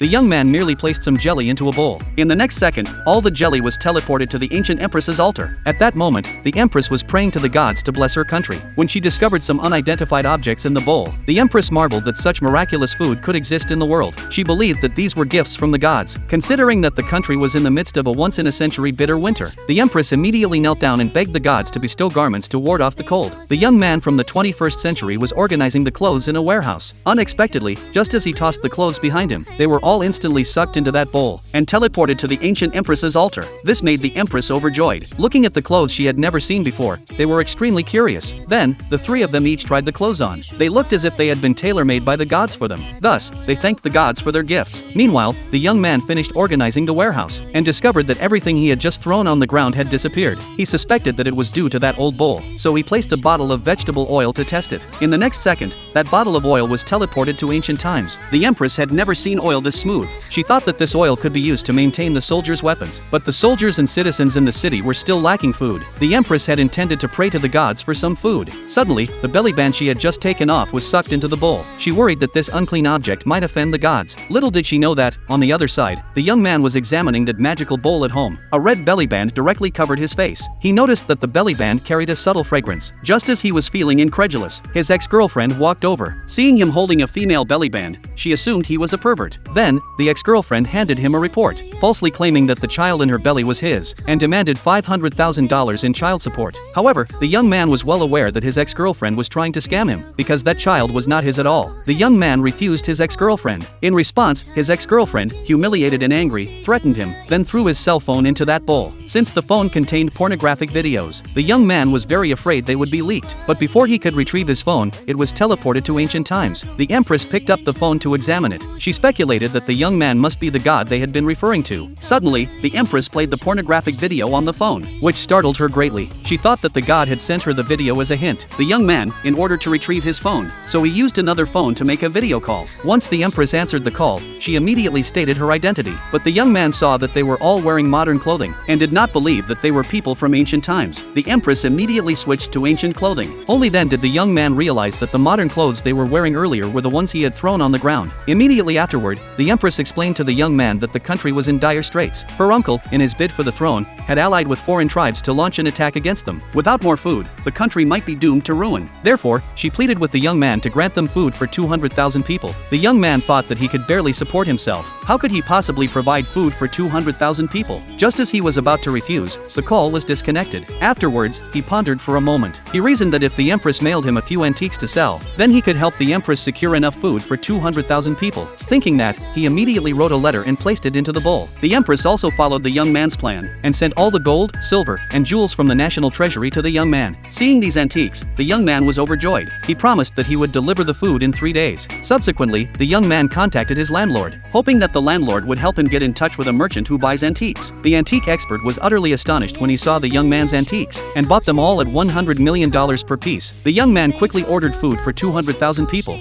The young man merely placed some jelly into a bowl. In the next second, all the jelly was teleported to the ancient empress's altar. At that moment, the empress was praying to the gods to bless her country. When she discovered some unidentified objects in the bowl, the empress marveled that such miraculous food could exist in the world. She believed that these were gifts from the gods. Considering that the country was in the midst of a once-in-a-century bitter winter, the empress immediately knelt down and begged the gods to bestow garments to ward off the cold. The young man from the 21st century was organizing the clothes in a warehouse. Unexpectedly, just as he tossed the clothes behind him, they were all instantly sucked into that bowl and teleported to the ancient empress's altar. This made the empress overjoyed. Looking at the clothes she had never seen before, they were extremely curious. Then, the three of them each tried the clothes on. They looked as if they had been tailor-made by the gods for them. Thus, they thanked the gods for their gifts. Meanwhile, the young man finished organizing the warehouse and discovered that everything he had just thrown on the ground had disappeared. He suspected that it was due to that old bowl, so he placed a bottle of vegetable oil to test it. In the next second, that bottle of oil was teleported to ancient times. The empress had never seen oil this smooth. She thought that this oil could be used to maintain the soldiers' weapons, but the soldiers and citizens in the city were still lacking food. The empress had intended to pray to the gods for some food. Suddenly, the belly band she had just taken off was sucked into the bowl. She worried that this unclean object might offend the gods. Little did she know that, on the other side, the young man was examining that magical bowl at home. A red belly band directly covered his face. He noticed that the belly band carried a subtle fragrance. Just as he was feeling incredulous, his ex-girlfriend walked over. Seeing him holding a female belly band, she assumed he was a pervert. Then, the ex-girlfriend handed him a report, falsely claiming that the child in her belly was his, and demanded $500,000 in child support. However, the young man was well aware that his ex-girlfriend was trying to scam him, because that child was not his at all. The young man refused his ex-girlfriend. In response, his ex-girlfriend, humiliated and angry, threatened him, then threw his cell phone into that bowl. Since the phone contained pornographic videos, the young man was very afraid they would be leaked. But before he could retrieve his phone, it was teleported to ancient times. The empress picked up the phone to examine it. She speculated that the young man must be the god they had been referring to. Suddenly, the empress played the pornographic video on the phone, which startled her greatly. She thought that the god had sent her the video as a hint. The young man, in order to retrieve his phone, so he used another phone to make a video call. Once the empress answered the call, she immediately stated her identity. But the young man saw that they were all wearing modern clothing, and did not believe that they were people from ancient times. The empress immediately switched to ancient clothing. Only then did the young man realize that the modern clothes they were wearing earlier were the ones he had thrown on the ground. Immediately afterward, the empress explained to the young man that the country was in dire straits. Her uncle, in his bid for the throne, had allied with foreign tribes to launch an attack against them. Without more food, the country might be doomed to ruin. Therefore, she pleaded with the young man to grant them food for 200,000 people. The young man thought that he could barely support himself. How could he possibly provide food for 200,000 people? Just as he was about to refuse, the call was disconnected. Afterwards, he pondered for a moment. He reasoned that if the empress mailed him a few antiques to sell, then he could help the empress secure enough food for 200,000 people. Thinking that, he immediately wrote a letter and placed it into the bowl. The empress also followed the young man's plan, and sent all the gold, silver, and jewels from the national treasury to the young man. Seeing these antiques, the young man was overjoyed. He promised that he would deliver the food in 3 days. Subsequently, the young man contacted his landlord, hoping that the landlord would help him get in touch with a merchant who buys antiques. The antique expert was utterly astonished when he saw the young man's antiques, and bought them all at $100 million per piece. The young man quickly ordered food for 200,000 people.